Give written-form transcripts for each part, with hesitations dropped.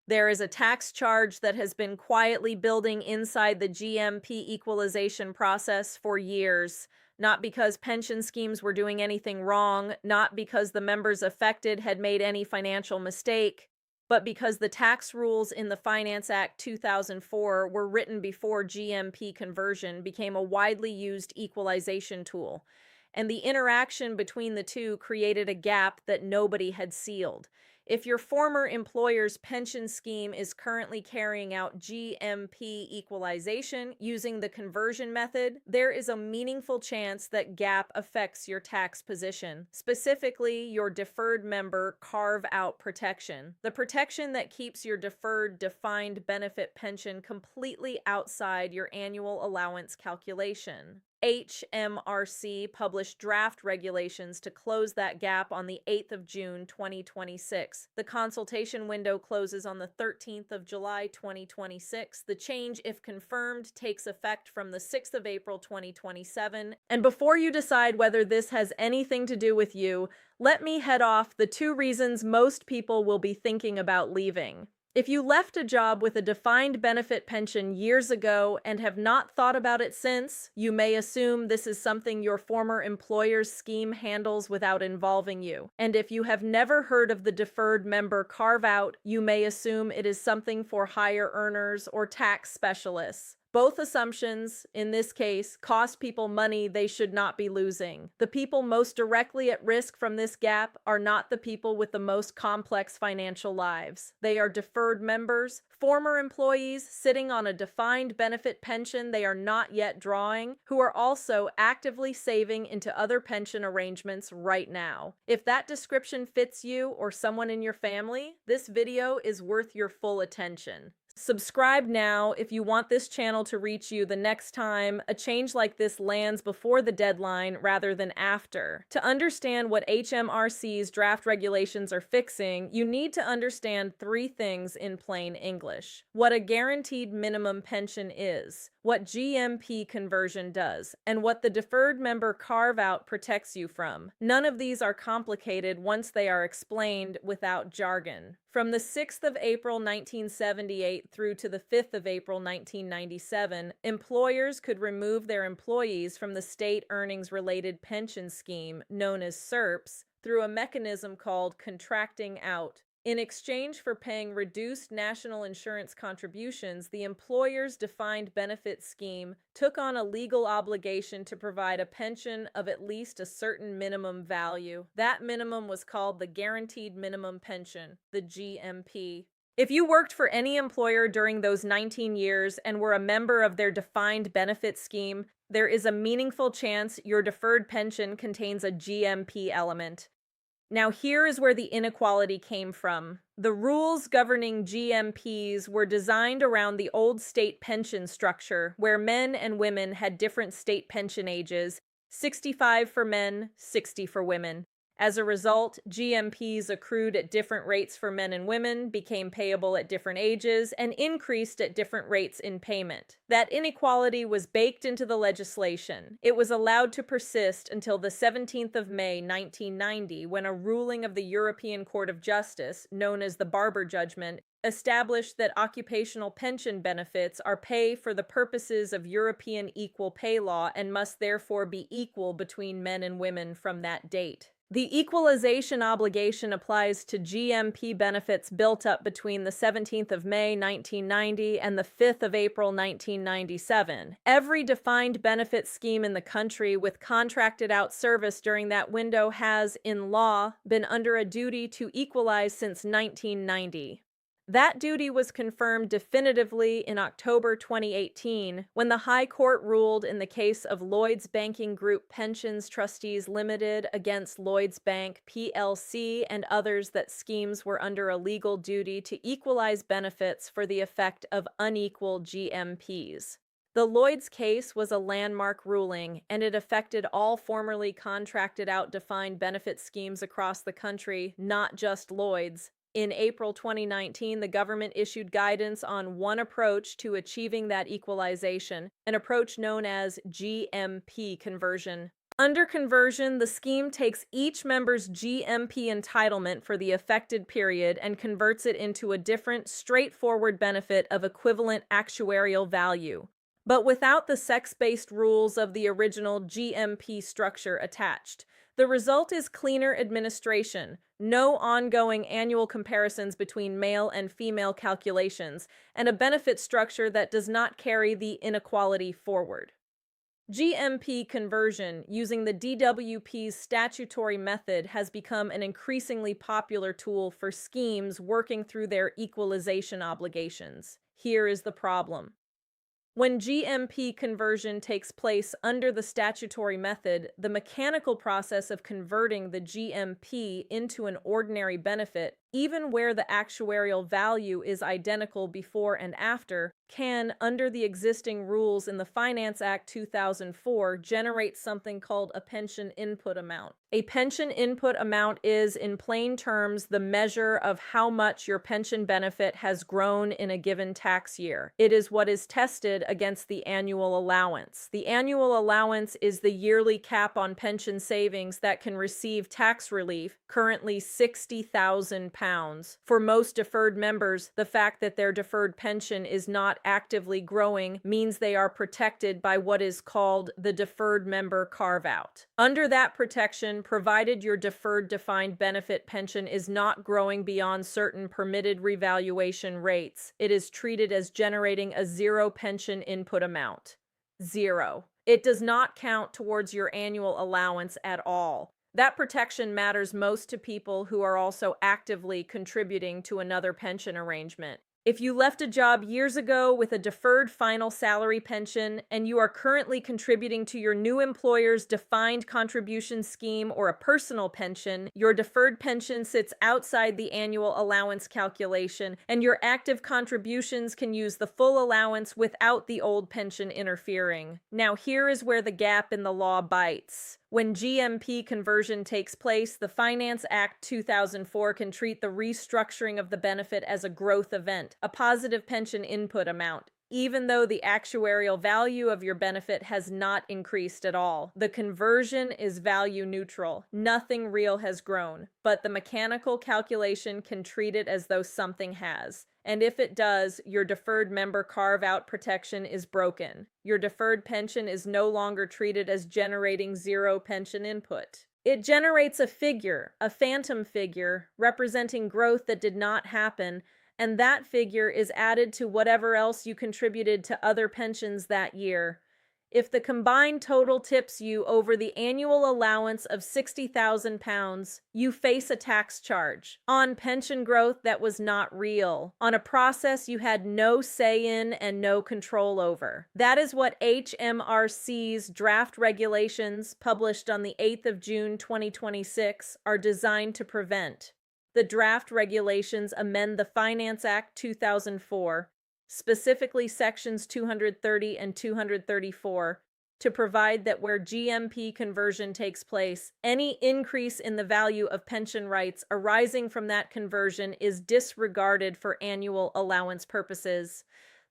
There is a tax charge that has been quietly building inside the GMP equalization process for years, not because pension schemes were doing anything wrong, not because the members affected had made any financial mistake, but because the tax rules in the Finance Act 2004 were written before GMP conversion became a widely used equalization tool, and the interaction between the two created a gap that nobody had sealed. If your former employer's pension scheme is currently carrying out GMP equalization using the conversion method, there is a meaningful chance that gap affects your tax position, specifically your deferred member carve-out protection, the protection that keeps your deferred defined benefit pension completely outside your annual allowance calculation. HMRC published draft regulations to close that gap on the 8th of June 2026. The consultation window closes on the 13th of July 2026. The change, if confirmed, takes effect from the 6th of April 2027. And before you decide whether this has anything to do with you, let me head off the 2 reasons most people will be thinking about leaving. If you left a job with a defined benefit pension years ago and have not thought about it since, you may assume this is something your former employer's scheme handles without involving you. And if you have never heard of the deferred member carve-out, you may assume it is something for higher earners or tax specialists. Both assumptions, in this case, cost people money they should not be losing. The people most directly at risk from this gap are not the people with the most complex financial lives. They are deferred members, former employees sitting on a defined benefit pension they are not yet drawing, who are also actively saving into other pension arrangements right now. If that description fits you or someone in your family, this video is worth your full attention. Subscribe now if you want this channel to reach you the next time a change like this lands before the deadline rather than after. To understand what HMRC's draft regulations are fixing, you need to understand 3 things in plain English: what a guaranteed minimum pension is, what GMP conversion does, and what the deferred member carve-out protects you from. None of these are complicated once they are explained without jargon. From the 6th of April 1978 through to the 5th of April 1997, employers could remove their employees from the state earnings-related pension scheme, known as SERPs, through a mechanism called contracting out. In exchange for paying reduced national insurance contributions, the employer's defined benefit scheme took on a legal obligation to provide a pension of at least a certain minimum value. That minimum was called the Guaranteed Minimum Pension, the GMP. If you worked for any employer during those 19 years and were a member of their defined benefit scheme, there is a meaningful chance your deferred pension contains a GMP element. Now, here is where the inequality came from. The rules governing GMPs were designed around the old state pension structure, where men and women had different state pension ages, 65 for men, 60 for women. As a result, GMPs accrued at different rates for men and women, became payable at different ages, and increased at different rates in payment. That inequality was baked into the legislation. It was allowed to persist until the 17th of May, 1990, when a ruling of the European Court of Justice, known as the Barber Judgment, established that occupational pension benefits are pay for the purposes of European equal pay law and must therefore be equal between men and women from that date. The equalization obligation applies to GMP benefits built up between the 17th of May 1990 and the 5th of April 1997. Every defined benefit scheme in the country with contracted out service during that window has, in law, been under a duty to equalize since 1990. That duty was confirmed definitively in October 2018 when the High Court ruled in the case of Lloyds Banking Group Pensions Trustees Limited against Lloyds Bank plc and others that schemes were under a legal duty to equalize benefits for the effect of unequal GMPs. The Lloyds case was a landmark ruling, and it affected all formerly contracted out defined benefit schemes across the country, not just Lloyds. In April 2019, the government issued guidance on one approach to achieving that equalization, an approach known as GMP conversion. Under conversion, the scheme takes each member's GMP entitlement for the affected period and converts it into a different, straightforward benefit of equivalent actuarial value, but without the sex-based rules of the original GMP structure attached. The result is cleaner administration, no ongoing annual comparisons between male and female calculations, and a benefit structure that does not carry the inequality forward. GMP conversion using the DWP's statutory method has become an increasingly popular tool for schemes working through their equalization obligations. Here is the problem. When GMP conversion takes place under the statutory method, the mechanical process of converting the GMP into an ordinary benefit, even where the actuarial value is identical before and after, can, under the existing rules in the Finance Act 2004, generate something called a pension input amount. A pension input amount is, in plain terms, the measure of how much your pension benefit has grown in a given tax year. It is what is tested against the annual allowance. The annual allowance is the yearly cap on pension savings that can receive tax relief, currently £60,000. For most deferred members, the fact that their deferred pension is not actively growing means they are protected by what is called the deferred member carve-out. Under that protection, provided your deferred defined benefit pension is not growing beyond certain permitted revaluation rates, it is treated as generating a zero pension input amount. Zero. It does not count towards your annual allowance at all. That protection matters most to people who are also actively contributing to another pension arrangement. If you left a job years ago with a deferred final salary pension and you are currently contributing to your new employer's defined contribution scheme or a personal pension, your deferred pension sits outside the annual allowance calculation, and your active contributions can use the full allowance without the old pension interfering. Now, here is where the gap in the law bites. When GMP conversion takes place, the Finance Act 2004 can treat the restructuring of the benefit as a growth event, a positive pension input amount, even though the actuarial value of your benefit has not increased at all. The conversion is value neutral. Nothing real has grown, but the mechanical calculation can treat it as though something has. And if it does, your deferred member carve-out protection is broken. Your deferred pension is no longer treated as generating zero pension input. It generates a figure, a phantom figure, representing growth that did not happen, and that figure is added to whatever else you contributed to other pensions that year. If the combined total tips you over the annual allowance of £60,000, you face a tax charge on pension growth that was not real, on a process you had no say in and no control over. That is what HMRC's draft regulations, published on the 8th of June 2026, are designed to prevent. The draft regulations amend the Finance Act 2004, specifically Sections 230 and 234, to provide that where GMP conversion takes place, any increase in the value of pension rights arising from that conversion is disregarded for annual allowance purposes.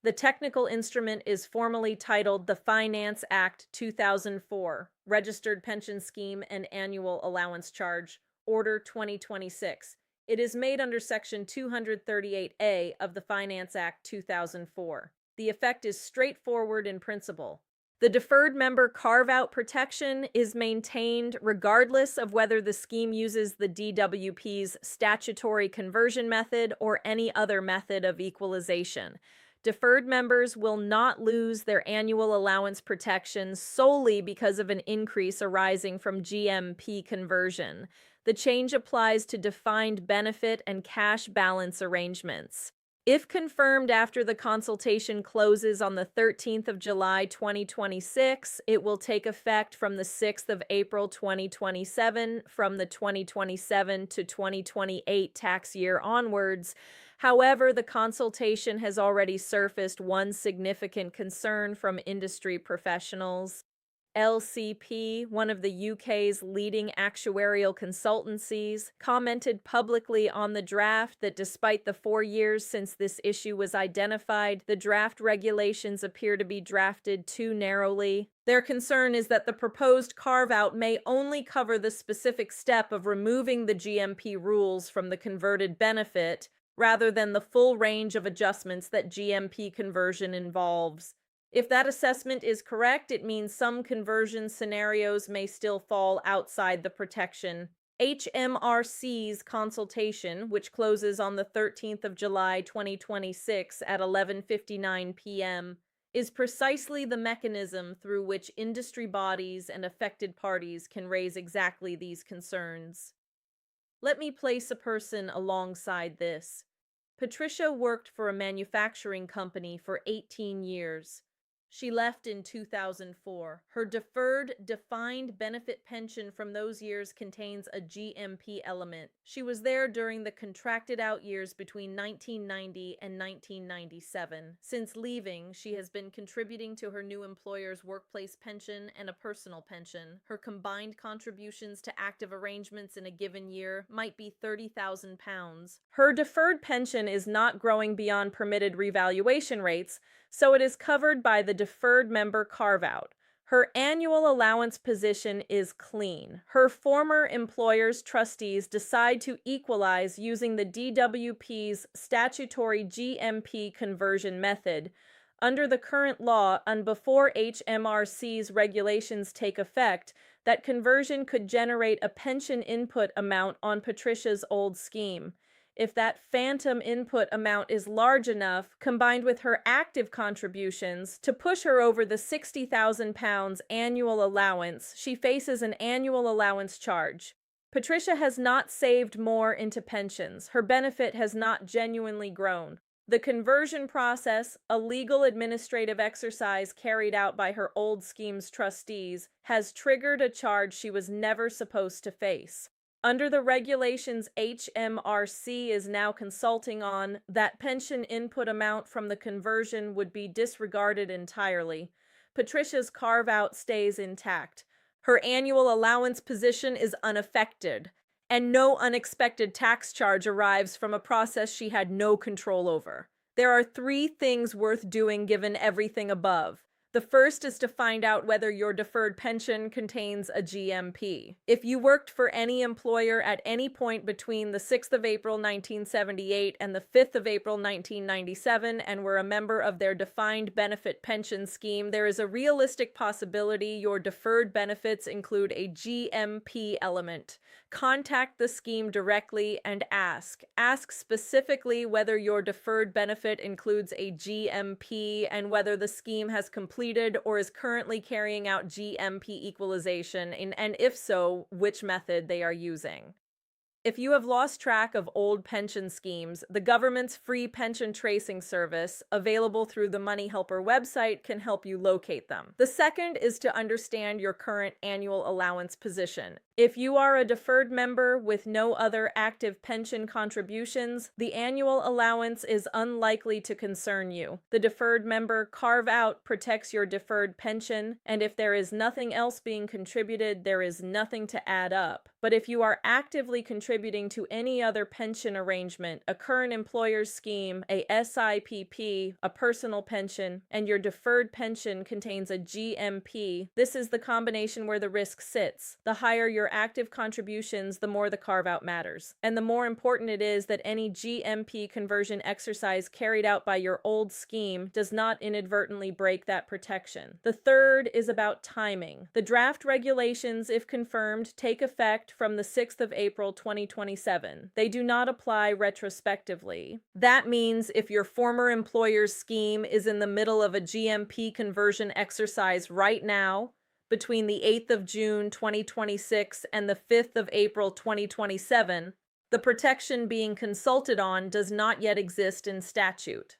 The technical instrument is formally titled the Finance Act 2004, Registered Pension Scheme and Annual Allowance Charge, Order 2026. It is made under Section 238A of the Finance Act 2004. The effect is straightforward in principle. The deferred member carve-out protection is maintained regardless of whether the scheme uses the DWP's statutory conversion method or any other method of equalization. Deferred members will not lose their annual allowance protection solely because of an increase arising from GMP conversion. The change applies to defined benefit and cash balance arrangements. If confirmed after the consultation closes on the 13th of July 2026, it will take effect from the 6th of April 2027 from the 2027 to 2028 tax year onwards. However, the consultation has already surfaced one significant concern from industry professionals. LCP, one of the UK's leading actuarial consultancies, commented publicly on the draft that despite the 4 years since this issue was identified, the draft regulations appear to be drafted too narrowly. Their concern is that the proposed carve-out may only cover the specific step of removing the GMP rules from the converted benefit, rather than the full range of adjustments that GMP conversion involves. If that assessment is correct, it means some conversion scenarios may still fall outside the protection. HMRC's consultation, which closes on the 13th of July 2026 at 11:59 p.m., is precisely the mechanism through which industry bodies and affected parties can raise exactly these concerns. Let me place a person alongside this. Patricia worked for a manufacturing company for 18 years. She left in 2004. Her deferred, defined benefit pension from those years contains a GMP element. She was there during the contracted out years between 1990 and 1997. Since leaving, she has been contributing to her new employer's workplace pension and a personal pension. Her combined contributions to active arrangements in a given year might be £30,000. Her deferred pension is not growing beyond permitted revaluation rates, so it is covered by the deferred member carve-out. Her annual allowance position is clean. Her former employer's trustees decide to equalize using the DWP's statutory GMP conversion method. Under the current law and before HMRC's regulations take effect, that conversion could generate a pension input amount on Patricia's old scheme. If that phantom input amount is large enough, combined with her active contributions, to push her over the £60,000 annual allowance, she faces an annual allowance charge. Patricia has not saved more into pensions. Her benefit has not genuinely grown. The conversion process, a legal administrative exercise carried out by her old scheme's trustees, has triggered a charge she was never supposed to face. Under the regulations HMRC is now consulting on, that pension input amount from the conversion would be disregarded entirely. Patricia's carve-out stays intact. Her annual allowance position is unaffected, and no unexpected tax charge arrives from a process she had no control over. There are 3 things worth doing given everything above. The first is to find out whether your deferred pension contains a GMP. If you worked for any employer at any point between the 6th of April 1978 and the 5th of April 1997 and were a member of their defined benefit pension scheme, there is a realistic possibility your deferred benefits include a GMP element. Contact the scheme directly and ask. Ask specifically whether your deferred benefit includes a GMP and whether the scheme has completed or is currently carrying out GMP equalization, and if so, which method they are using. If you have lost track of old pension schemes, the government's free pension tracing service, available through the Money Helper website, can help you locate them. The second is to understand your current annual allowance position. If you are a deferred member with no other active pension contributions, the annual allowance is unlikely to concern you. The deferred member carve-out protects your deferred pension, and if there is nothing else being contributed, there is nothing to add up. But if you are actively contributing to any other pension arrangement, a current employer's scheme, a SIPP, a personal pension, and your deferred pension contains a GMP, this is the combination where the risk sits. The higher your active contributions, the more the carve-out matters. And the more important it is that any GMP conversion exercise carried out by your old scheme does not inadvertently break that protection. The third is about timing. The draft regulations, if confirmed, take effect from the 6th of April 2027. They do not apply retrospectively. That means if your former employer's scheme is in the middle of a GMP conversion exercise right now, between the 8th of June 2026 and the 5th of April 2027, the protection being consulted on does not yet exist in statute.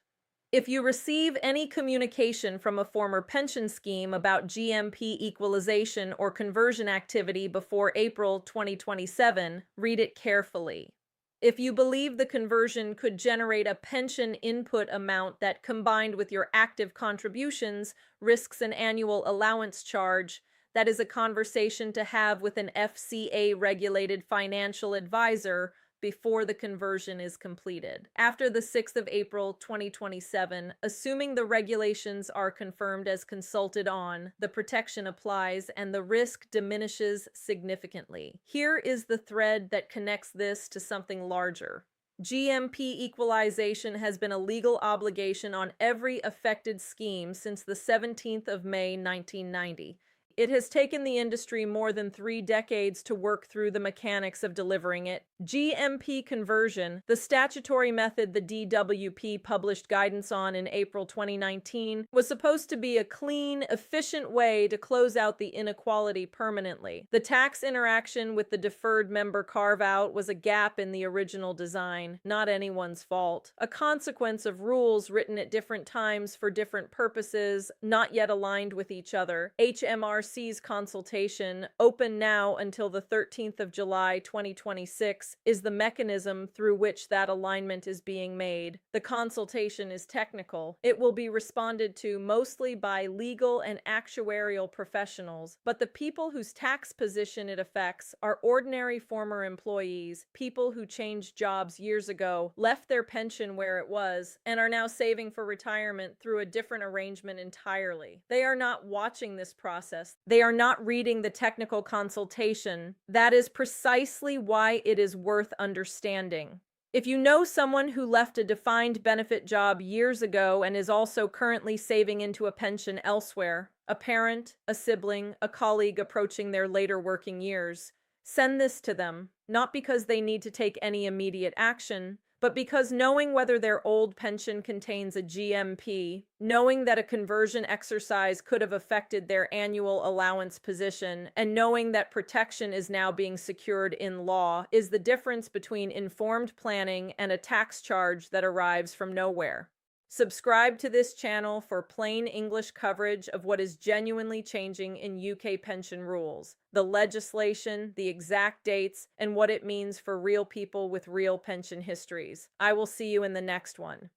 If you receive any communication from a former pension scheme about GMP equalization or conversion activity before April 2027, read it carefully. If you believe the conversion could generate a pension input amount that, combined with your active contributions, risks an annual allowance charge, That is a conversation to have with an FCA-regulated financial advisor before the conversion is completed. After the 6th of April 2027, assuming the regulations are confirmed as consulted on, the protection applies and the risk diminishes significantly. Here is the thread that connects this to something larger. GMP equalization has been a legal obligation on every affected scheme since the 17th of May 1990. It has taken the industry more than 3 decades to work through the mechanics of delivering it. GMP conversion, the statutory method the DWP published guidance on in April 2019, was supposed to be a clean, efficient way to close out the inequality permanently. The tax interaction with the deferred member carve-out was a gap in the original design, not anyone's fault. A consequence of rules written at different times for different purposes, not yet aligned with each other. HMRC's consultation, open now until the 13th of July 2026, is the mechanism through which that alignment is being made. The consultation is technical. It will be responded to mostly by legal and actuarial professionals, but the people whose tax position it affects are ordinary former employees, people who changed jobs years ago, left their pension where it was, and are now saving for retirement through a different arrangement entirely. They are not watching this process. They are not reading the technical consultation. That is precisely why it is worth understanding. If you know someone who left a defined benefit job years ago and is also currently saving into a pension elsewhere, a parent, a sibling, a colleague approaching their later working years, send this to them, not because they need to take any immediate action, but because knowing whether their old pension contains a GMP, knowing that a conversion exercise could have affected their annual allowance position, and knowing that protection is now being secured in law is the difference between informed planning and a tax charge that arrives from nowhere. Subscribe to this channel for plain English coverage of what is genuinely changing in UK pension rules, the legislation, the exact dates, and what it means for real people with real pension histories. I will see you in the next one.